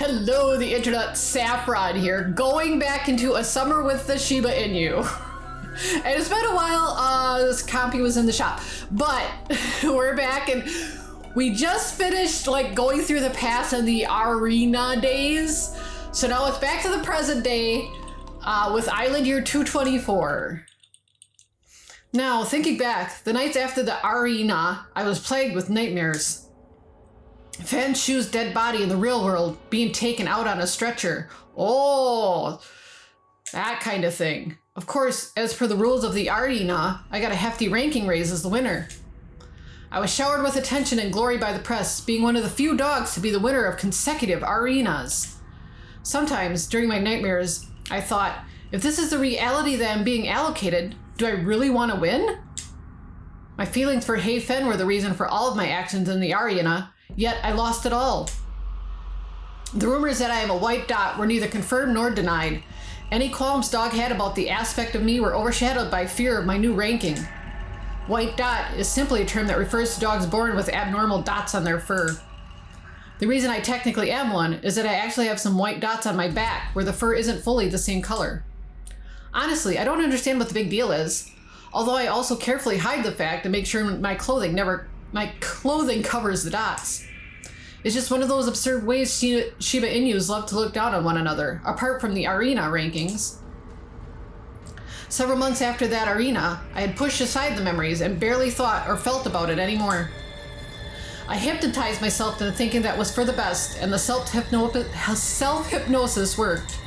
Hello, the internet, Saffron here, going back into a summer with the Shiba Inu. And it's been a while, this compy was in the shop, but we're back and we just finished like going through the past and the arena days. So now it's back to the present day with Island Year 224. Now, thinking back, the nights after the arena, I was plagued with nightmares. Fan Shu's dead body in the real world being taken out on a stretcher. Oh, that kind of thing. Of course, as per the rules of the arena, I got a hefty ranking raise as the winner. I was showered with attention and glory by the press, being one of the few dogs to be the winner of consecutive arenas. Sometimes, during my nightmares, I thought, if this is the reality that I'm being allocated, do I really want to win? My feelings for hei-fei were the reason for all of my actions in the arena, yet I lost it all. The rumors that I am a white dot were neither confirmed nor denied. Any qualms dog had about the aspect of me were overshadowed by fear of my new ranking. White dot is simply a term that refers to dogs born with abnormal dots on their fur. The reason I technically am one is that I actually have some white dots on my back where the fur isn't fully the same color. Honestly, I don't understand what the big deal is, although I also carefully hide the fact and make sure my clothing covers the dots. It's just one of those absurd ways Shiba Inus love to look down on one another, apart from the arena rankings. Several months after that arena, I had pushed aside the memories and barely thought or felt about it anymore. I hypnotized myself into thinking that was for the best, and the self-hypnosis worked.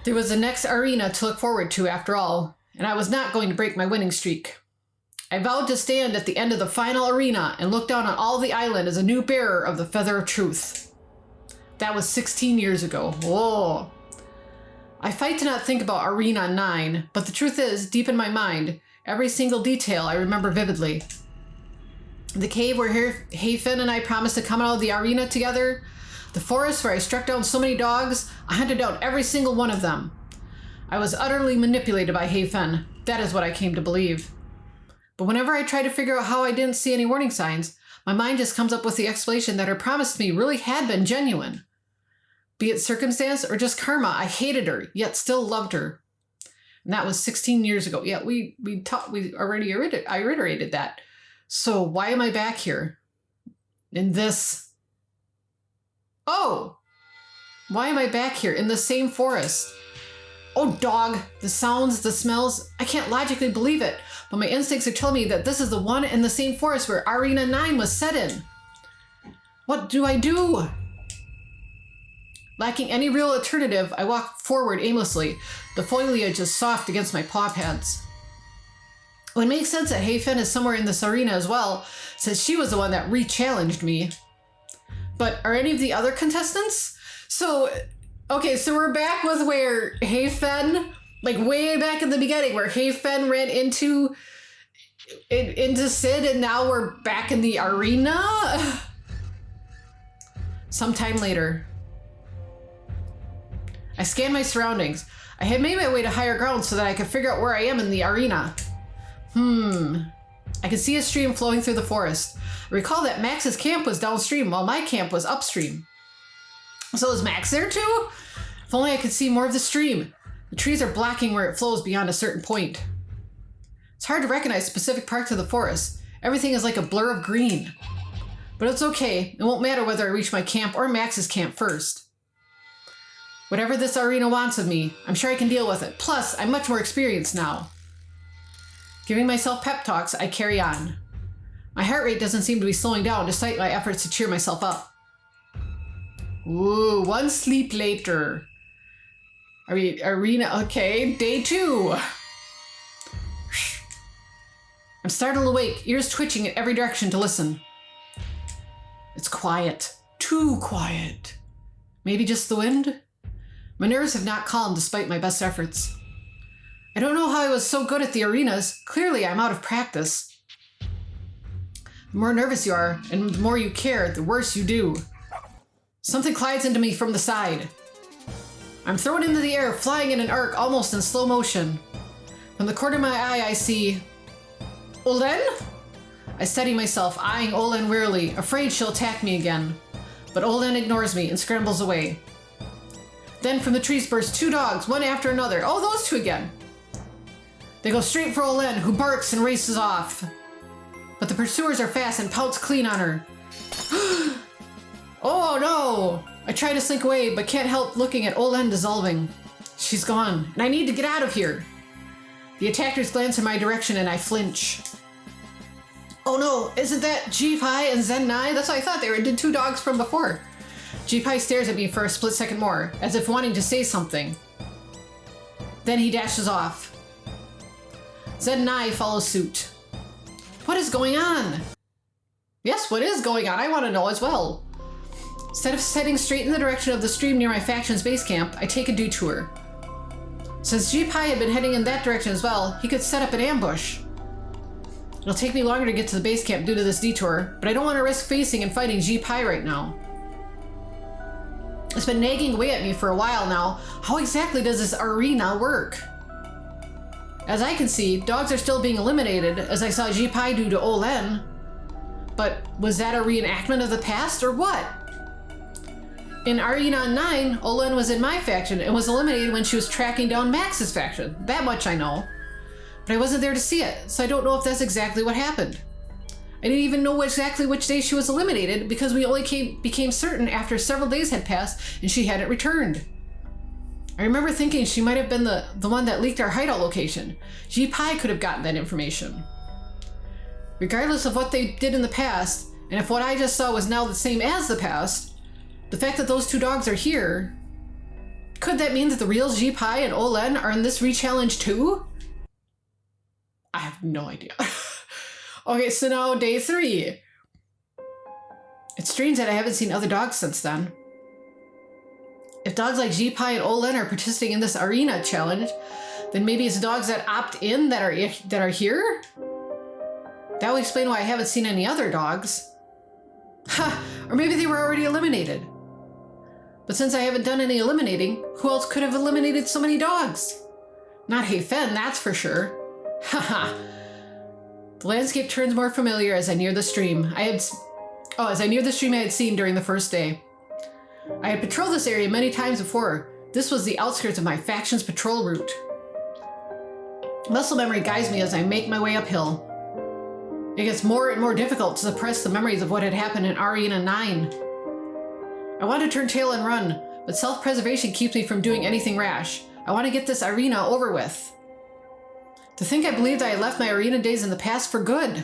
There was the next arena to look forward to after all, and I was not going to break my winning streak. I vowed to stand at the end of the final arena and look down on all the island as a new bearer of the Feather of Truth. That was 16 years ago. Whoa. I fight to not think about Arena 9, but the truth is, deep in my mind, every single detail I remember vividly. The cave where hei-fei and I promised to come out of the arena together, the forest where I struck down so many dogs, I hunted down every single one of them. I was utterly manipulated by hei-fei. That is what I came to believe. But whenever I try to figure out how I didn't see any warning signs, my mind just comes up with the explanation that her promise to me really had been genuine. Be it circumstance or just karma, I hated her, yet still loved her. And that was 16 years ago. Yeah, I reiterated that. So why am I back here? In this... Oh! Why am I back here in the same forest? Oh, dog, the sounds, the smells, I can't logically believe it, but my instincts are telling me that this is the one and the same forest where Arena 9 was set in. What do I do? Lacking any real alternative, I walk forward aimlessly. The foliage is soft against my paw pads. It would make sense that hei-fei is somewhere in this arena as well, since she was the one that re-challenged me. But are any of the other contestants? Okay, so we're back with where hei-fei, like way back in the beginning, where hei-fei ran into Sid, and now we're back in the arena? Sometime later. I scanned my surroundings. I had made my way to higher ground so that I could figure out where I am in the arena. I could see a stream flowing through the forest. I recall that Max's camp was downstream while my camp was upstream. So is Max there too? If only I could see more of the stream. The trees are blocking where it flows beyond a certain point. It's hard to recognize specific parts of the forest. Everything is like a blur of green. But it's okay. It won't matter whether I reach my camp or Max's camp first. Whatever this arena wants of me, I'm sure I can deal with it. Plus, I'm much more experienced now. Giving myself pep talks, I carry on. My heart rate doesn't seem to be slowing down despite my efforts to cheer myself up. Ooh, one sleep later. Arena, okay, day 2. I'm startled awake, ears twitching in every direction to listen. It's quiet. Too quiet. Maybe just the wind? My nerves have not calmed despite my best efforts. I don't know how I was so good at the arenas. Clearly, I'm out of practice. The more nervous you are, and the more you care, the worse you do. Something glides into me from the side. I'm thrown into the air, flying in an arc almost in slow motion. From the corner of my eye, I see... Olen? I steady myself, eyeing Olen wearily, afraid she'll attack me again. but Olen ignores me and scrambles away. Then from the trees burst 2 dogs, one after another. Oh, those 2 again. They go straight for Olen, who barks and races off. But the pursuers are fast and pounce clean on her. Oh no! I try to slink away, but can't help looking at Olen dissolving. She's gone, and I need to get out of here. The attackers glance in my direction and I flinch. Oh no, isn't that hei-fei and Zen-nai? That's what I thought they did 2 dogs from before. hei-fei stares at me for a split second more, as if wanting to say something. Then he dashes off. Zen-nai follows suit. What is going on? Yes, what is going on? I want to know as well. Instead of heading straight in the direction of the stream near my faction's base camp, I take a detour. Since hei-fei had been heading in that direction as well, he could set up an ambush. It'll take me longer to get to the base camp due to this detour, but I don't want to risk facing and fighting hei-fei right now. It's been nagging away at me for a while now. How exactly does this arena work? As I can see, dogs are still being eliminated, as I saw hei-fei do to Olen. But was that a reenactment of the past, or what? In Arena 9, Olen was in my faction and was eliminated when she was tracking down Max's faction. That much I know. But I wasn't there to see it, so I don't know if that's exactly what happened. I didn't even know exactly which day she was eliminated because we only became certain after several days had passed and she hadn't returned. I remember thinking she might have been the one that leaked our hideout location. hei-fei could have gotten that information. Regardless of what they did in the past, and if what I just saw was now the same as the past, the fact that those 2 dogs are here, could that mean that the real hei-fei and Olen are in this re-challenge too? I have no idea. Okay, so now day 3. It's strange that I haven't seen other dogs since then. If dogs like hei-fei and Olen are participating in this arena challenge, then maybe it's dogs that opt in that are here? That would explain why I haven't seen any other dogs. Ha! Or maybe they were already eliminated. But since I haven't done any eliminating, who else could have eliminated so many dogs? Not hei-fei, that's for sure. Haha. The landscape turns more familiar as I near the stream. I had seen during the first day. I had patrolled this area many times before. This was the outskirts of my faction's patrol route. Muscle memory guides me as I make my way uphill. It gets more and more difficult to suppress the memories of what had happened in Arena 9. I want to turn tail and run, but self-preservation keeps me from doing anything rash. I want to get this arena over with. To think I believed I had left my arena days in the past for good.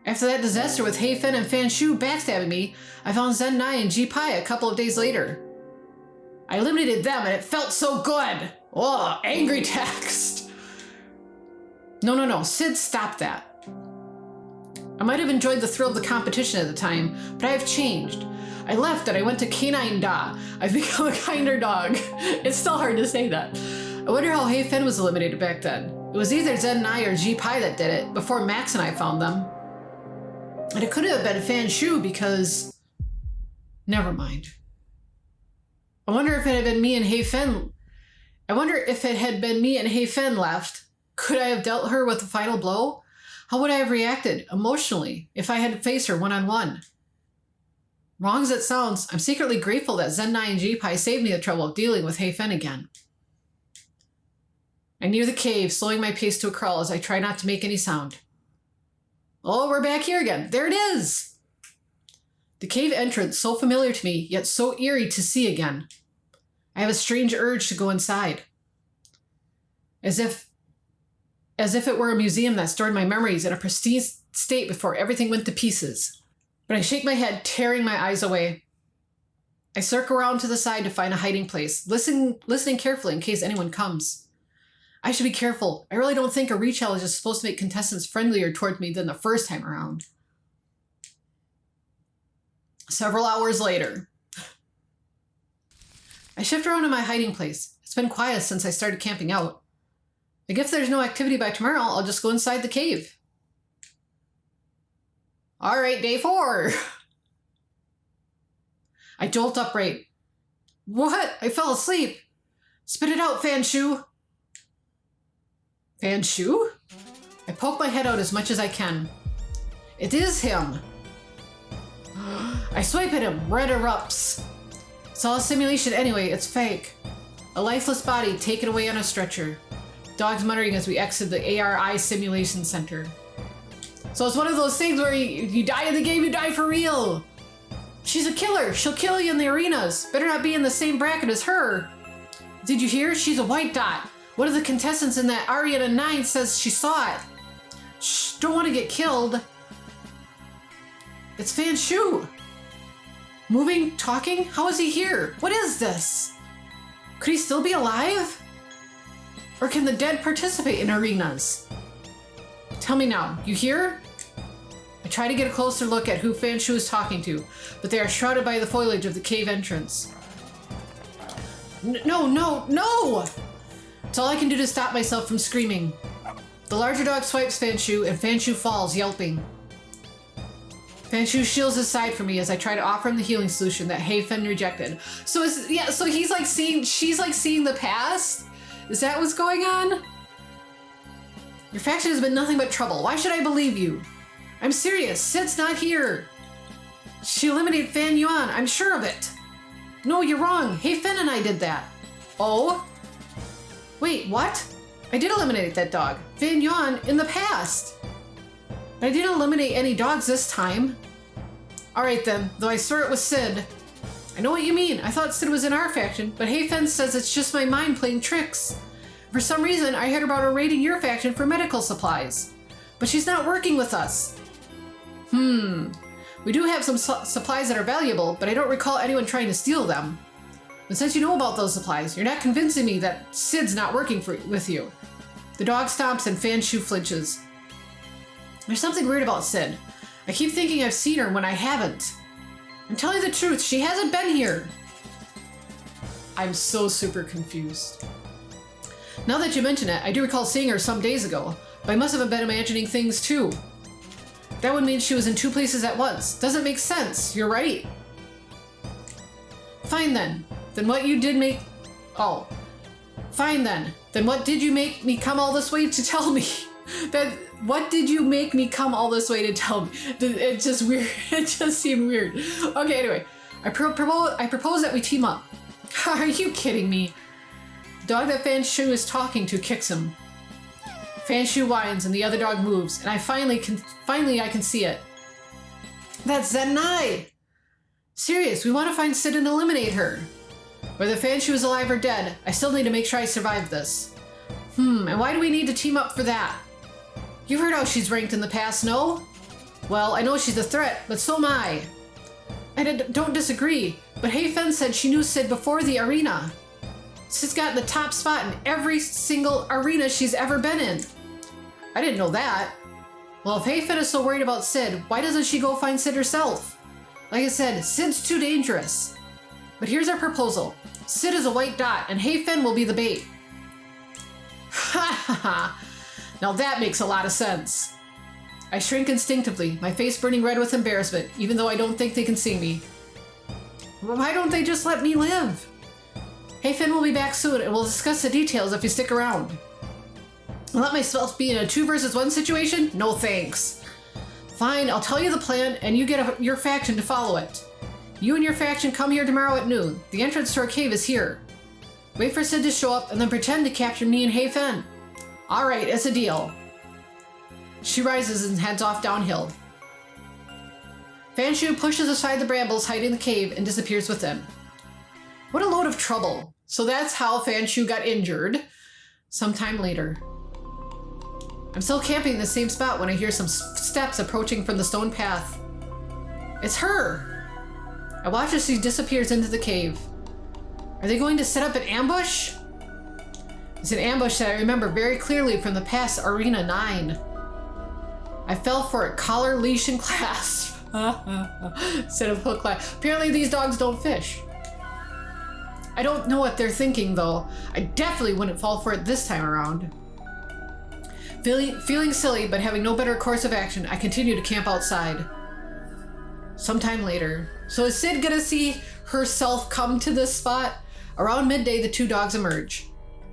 After that disaster with hei-fei and Fanshu backstabbing me, I found Zen-nai and hei-fei a couple of days later. I eliminated them and it felt so good! Oh, angry text! No, Sid, stop that. I might have enjoyed the thrill of the competition at the time, but I have changed. I left and I went to Canine Da. I've become a kinder dog. It's still hard to say that. I wonder how hei-fei was eliminated back then. It was either Zen-nai or hei-fei that did it, before Max and I found them. And it could have been Fanshu because... Never mind. I wonder if it had been me and hei-fei... left. Could I have dealt her with the final blow? How would I have reacted, emotionally, if I had to face her one-on-one? Wrong as it sounds, I'm secretly grateful that Zen-nai and hei-fei saved me the trouble of dealing with hei-fei again. I near the cave, slowing my pace to a crawl as I try not to make any sound. Oh, we're back here again. There it is! The cave entrance, so familiar to me, yet so eerie to see again. I have a strange urge to go inside. As if it were a museum that stored my memories in a pristine state before everything went to pieces. But I shake my head, tearing my eyes away. I circle around to the side to find a hiding place, listening carefully in case anyone comes. I should be careful. I really don't think a re-challenge is supposed to make contestants friendlier toward me than the first time around. Several hours later. I shift around in my hiding place. It's been quiet since I started camping out. I guess if there's no activity by tomorrow, I'll just go inside the cave. All right, day 4. I jolt upright. What? I fell asleep. Spit it out, Fanshu. Fanshu? I poke my head out as much as I can. It is him. I swipe at him. Red erupts. It's all a simulation anyway. It's fake. A lifeless body taken away on a stretcher. Dogs muttering as we exit the ARI simulation center. So it's one of those things where you die in the game, you die for real. She's a killer. She'll kill you in the arenas. Better not be in the same bracket as her. Did you hear? She's a white dot. One of the contestants in that Arena 9 says she saw it. Shh, don't want to get killed. It's Fan Shu. Moving, talking? How is he here? What is this? Could he still be alive? Or can the dead participate in arenas? Tell me now, you here? I try to get a closer look at who Fan Shu is talking to, but they are shrouded by the foliage of the cave entrance. No, no, no! It's all I can do to stop myself from screaming. The larger dog swipes Fan Shu, and Fan Shu falls, yelping. Fan Shu shields his side from me as I try to offer him the healing solution that hei-fei rejected. So he's like she's like seeing the past? Is that what's going on? Your faction has been nothing but trouble. Why should I believe you? I'm serious. Sid's not here. She eliminated Fan Yuan. I'm sure of it. No, you're wrong. Hei-fei and I did that. Oh? Wait, what? I did eliminate that dog. Fan Yuan in the past. But I didn't eliminate any dogs this time. Alright then, though I swear it was Sid. I know what you mean. I thought Sid was in our faction, but hei-fei says it's just my mind playing tricks. For some reason, I heard about her raiding your faction for medical supplies. But she's not working with us. We do have some supplies that are valuable, but I don't recall anyone trying to steal them. But since you know about those supplies, you're not convincing me that Sid's not working with you. The dog stomps and Fan Shu flinches. There's something weird about Sid. I keep thinking I've seen her when I haven't. I'm telling you the truth, she hasn't been here. I'm so super confused. Now that you mention it, I do recall seeing her some days ago, but I must have been imagining things too. That would mean she was in two places at once. Doesn't make sense, you're right. Fine then. Then what you did make... Oh. Fine then. Then what did you make me come all this way to tell me? What did you make me come all this way to tell me? It's just weird. It just seemed weird. Okay, anyway. I propose that we team up. Are you kidding me? The dog that Fan Shu is talking to kicks him. Fan Shu whines and the other dog moves, and I finally can see it. That's Zenai! Serious, we want to find Sid and eliminate her. Whether Fan Shu is alive or dead, I still need to make sure I survive this. And why do we need to team up for that? You've heard how she's ranked in the past, no? Well, I know she's a threat, but so am I. I don't disagree, but hei-fei said she knew Sid before the arena. Sid's gotten the top spot in every single arena she's ever been in. I didn't know that. Well, if hei-fei is so worried about Sid, why doesn't she go find Sid herself? Like I said, Sid's too dangerous. But here's our proposal. Sid is a white dot, and hei-fei will be the bait. Ha ha ha. Now that makes a lot of sense. I shrink instinctively, my face burning red with embarrassment, even though I don't think they can see me. Why don't they just let me live? Hei-fei will be back soon, and we'll discuss the details if you stick around. I'll let myself be in a 2 versus 1 situation? No thanks. Fine, I'll tell you the plan, and you get your faction to follow it. You and your faction come here tomorrow at noon. The entrance to our cave is here. Wait for Sid to show up, and then pretend to capture me and hei-fei. Alright, it's a deal. She rises and heads off downhill. Fan Shu pushes aside the brambles hiding the cave and disappears within. What a load of trouble. So that's how Fan Shu got injured. Sometime later. I'm still camping in the same spot when I hear some steps approaching from the stone path. It's her! I watch as she disappears into the cave. Are they going to set up an ambush? It's an ambush that I remember very clearly from the past Arena 9. I fell for it, collar, leash, and clasp. Instead of hook line. Apparently these dogs don't fish. I don't know what they're thinking though. I definitely wouldn't fall for it this time around. Feeling silly, but having no better course of action, I continue to camp outside. Sometime later. So is Sid gonna see herself come to this spot? Around midday, the two dogs emerge.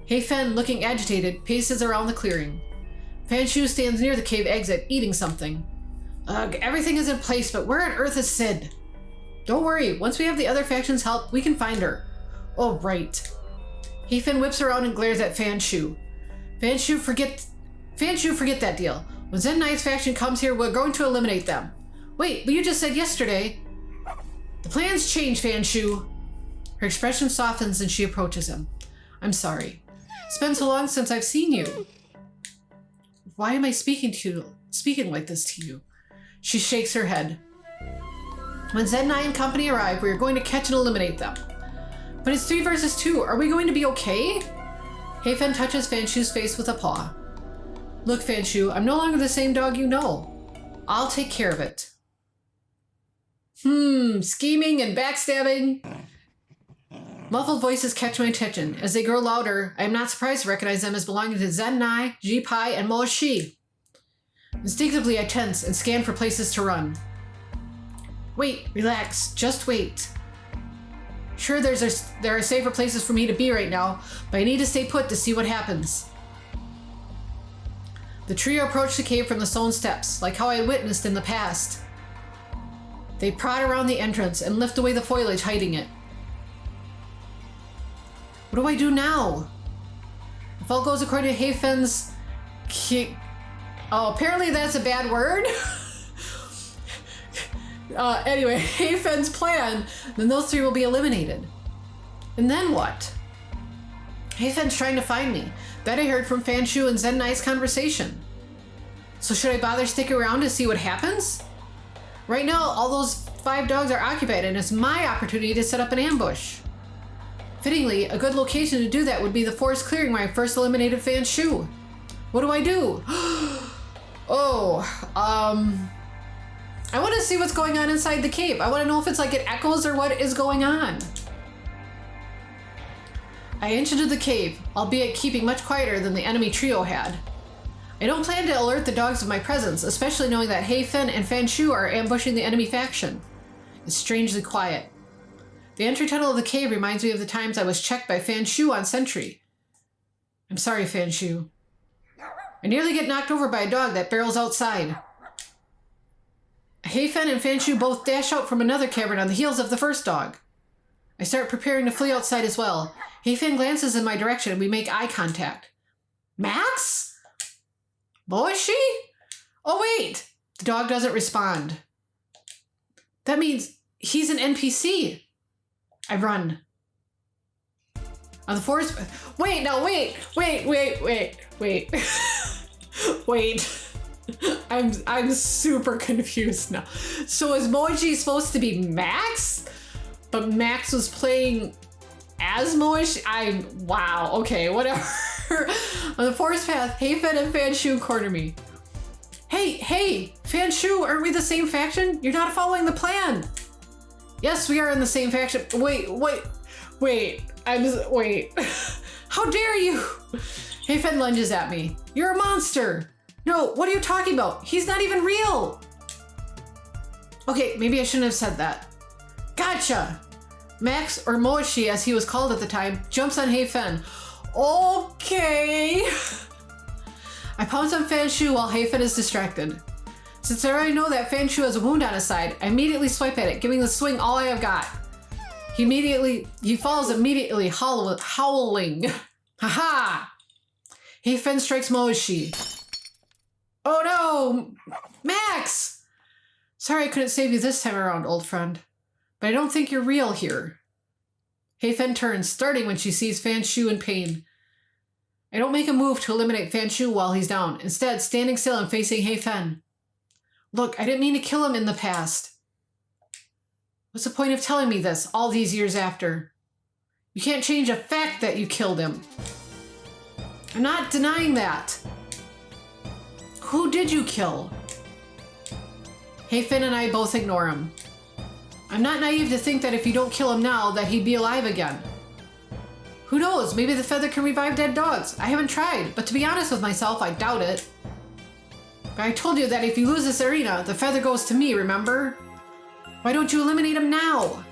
Hei-fei, looking agitated, paces around the clearing. Fan Shu stands near the cave exit, eating something. Ugh, everything is in place, but where on earth is Sid? Don't worry, once we have the other faction's help, we can find her. Oh, right. Hei-fei whips around and glares at Fanshu. Fanshu, forget that deal. When Zen Knight's faction comes here, we're going to eliminate them. Wait, but you just said yesterday. The plans change, Fanshu. Her expression softens and she approaches him. I'm sorry. It's been so long since I've seen you. Why am I speaking like this to you? She shakes her head. When Zen Knight and company arrive, we are going to catch and eliminate them. But it's 3 versus 2. Are we going to be okay? Hei-fei touches Fanshu's face with a paw. Look, Fanshu, I'm no longer the same dog you know. I'll take care of it. Scheming and backstabbing. Muffled voices catch my attention. As they grow louder, I am not surprised to recognize them as belonging to Zen Nai, Ji Pai, and Mo Shi. Instinctively, I tense and scan for places to run. Wait, relax, just wait. Sure, there are safer places for me to be right now, but I need to stay put to see what happens. The trio approached the cave from the stone steps, like how I had witnessed in the past. They prod around the entrance and lift away the foliage hiding it. What do I do now? If all goes according to Hei-fei's... Oh, apparently that's a bad word? Anyway, Hei-fei's plan, then those 3 will be eliminated. And then what? Hei-fei's trying to find me. That I heard from Fanshu and Zen Knight's conversation. So should I bother sticking around to see what happens? Right now, all those 5 dogs are occupied and it's my opportunity to set up an ambush. Fittingly, a good location to do that would be the forest clearing where I first eliminated Fanshu. What do I do? I want to see what's going on inside the cave. I want to know if it's like it echoes or what is going on. I inch into the cave, albeit keeping much quieter than the enemy trio had. I don't plan to alert the dogs of my presence, especially knowing that Hei-fei and Fanshu are ambushing the enemy faction. It's strangely quiet. The entry tunnel of the cave reminds me of the times I was checked by Fanshu on sentry. I'm sorry, Fanshu. I nearly get knocked over by a dog that barrels outside. Hei-fei and Fanshu both dash out from another cavern on the heels of the first dog. I start preparing to flee outside as well. Hei-fei glances in my direction and we make eye contact. Max? Boishi? Oh wait! The dog doesn't respond. That means he's an NPC. I run. On the forest... Wait. Wait. I'm super confused now. So is Moichi supposed to be Max? But Max was playing as Moichi? Wow, okay, whatever. On the forest path, Hei-fei and Fanshu corner me. Hey, Fanshu, aren't we the same faction? You're not following the plan. Yes, we are in the same faction. Wait. How dare you? Hei-fei lunges at me. You're a monster. No, what are you talking about? He's not even real. Okay, maybe I shouldn't have said that. Gotcha. Max, or Moishi as he was called at the time, jumps on Hei-fei. Okay. I pounce on Fanshu while Hei-fei is distracted. Since I already know that Fanshu has a wound on his side, I immediately swipe at it, giving the swing all I have got. He falls immediately howling. Haha! Hei-fei strikes Moishi. Oh no! Max! Sorry I couldn't save you this time around, old friend. But I don't think you're real here. Hei-fei turns, starting when she sees Fanshu in pain. I don't make a move to eliminate Fanshu while he's down, instead standing still and facing Hei-fei. Look, I didn't mean to kill him in the past. What's the point of telling me this all these years after? You can't change the fact that you killed him. I'm not denying that. Who did you kill? Hei-fei and I both ignore him. I'm not naive to think that if you don't kill him now, that he'd be alive again. Who knows, maybe the feather can revive dead dogs. I haven't tried, but to be honest with myself, I doubt it. But I told you that if you lose this arena, the feather goes to me, remember? Why don't you eliminate him now?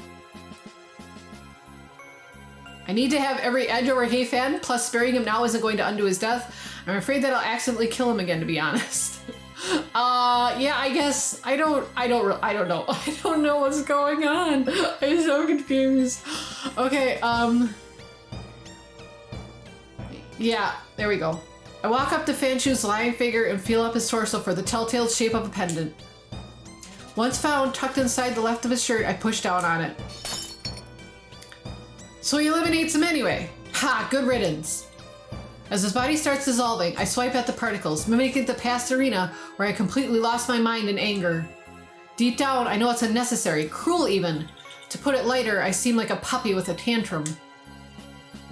I need to have every edge over Hei-fei, plus sparing him now isn't going to undo his death. I'm afraid that I'll accidentally kill him again, to be honest. Yeah, I guess I don't know. I don't know what's going on. I'm so confused. Okay, yeah, there we go. I walk up to Fanshu's lying figure and feel up his torso for the telltale shape of a pendant. Once found, tucked inside the left of his shirt, I push down on it. So he eliminates him anyway. Ha, good riddance. As his body starts dissolving, I swipe at the particles, mimicking the past arena where I completely lost my mind in anger. Deep down, I know it's unnecessary, cruel even. To put it lighter, I seem like a puppy with a tantrum.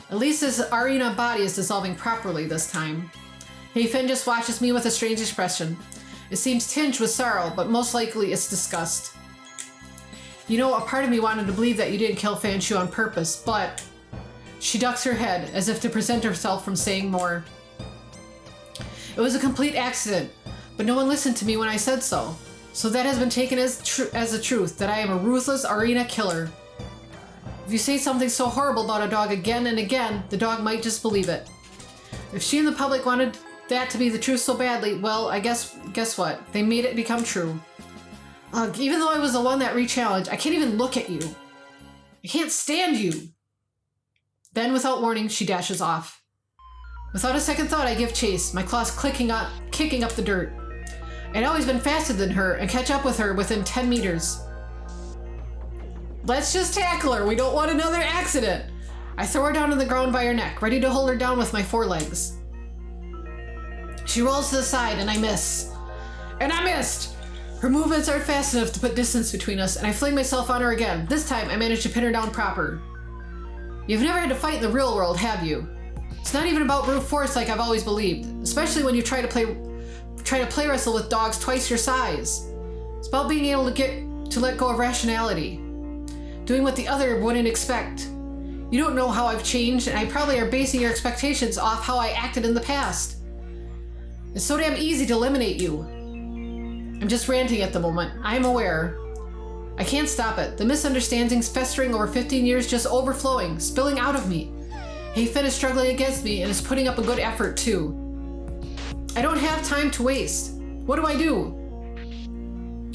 At least his arena body is dissolving properly this time. Hei-fei just watches me with a strange expression. It seems tinged with sorrow, but most likely it's disgust. You know, a part of me wanted to believe that you didn't kill Fanshu on purpose, but... She ducks her head, as if to prevent herself from saying more. It was a complete accident, but no one listened to me when I said so. So that has been taken as a truth, that I am a ruthless arena killer. If you say something so horrible about a dog again and again, the dog might just believe it. If she and the public wanted that to be the truth so badly, well, I guess what? They made it become true. Even though I was the one that re-challenged, I can't even look at you. I can't stand you. Then, without warning, she dashes off. Without a second thought, I give chase, my claws kicking up the dirt. I'd always been faster than her and catch up with her within 10 meters. Let's just tackle her. We don't want another accident. I throw her down on the ground by her neck, ready to hold her down with my forelegs. She rolls to the side and I miss. And I missed! Her movements aren't fast enough to put distance between us, and I fling myself on her again. This time, I manage to pin her down proper. You've never had to fight in the real world, have you? It's not even about brute force like I've always believed, especially when you try to play wrestle with dogs twice your size. It's about being able to let go of rationality, doing what the other wouldn't expect. You don't know how I've changed, and I probably are basing your expectations off how I acted in the past. It's so damn easy to eliminate you. I'm just ranting at the moment. I'm aware. I can't stop it. The misunderstandings festering over 15 years just overflowing, spilling out of me. Hei-fei is struggling against me and is putting up a good effort too. I don't have time to waste. What do I do?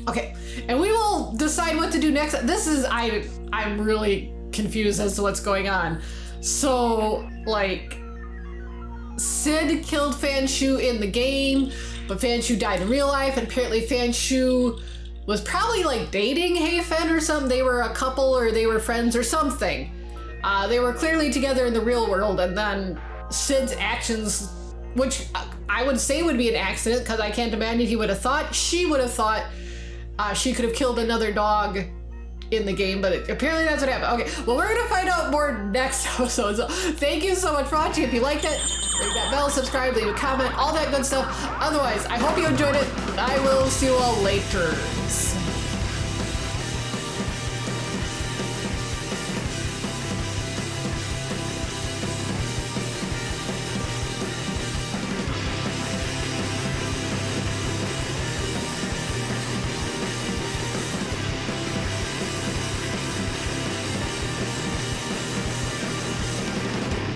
Okay, and we will decide what to do next. I'm really confused as to what's going on. So, like, Sid killed Fanshu in the game, but Fanshu died in real life, and apparently Fanshu was probably like dating Hei-fei or something. They were a couple or they were friends or something. They were clearly together in the real world, and then Sid's actions, which I would say would be an accident because I can't imagine she would have thought she could have killed another dog in the game, but apparently that's what happened. Okay, well, we're gonna find out more next episode. So thank you so much for watching. If you liked it, ring that bell, subscribe, leave a comment, all that good stuff. Otherwise, I hope you enjoyed it. I will see you all later.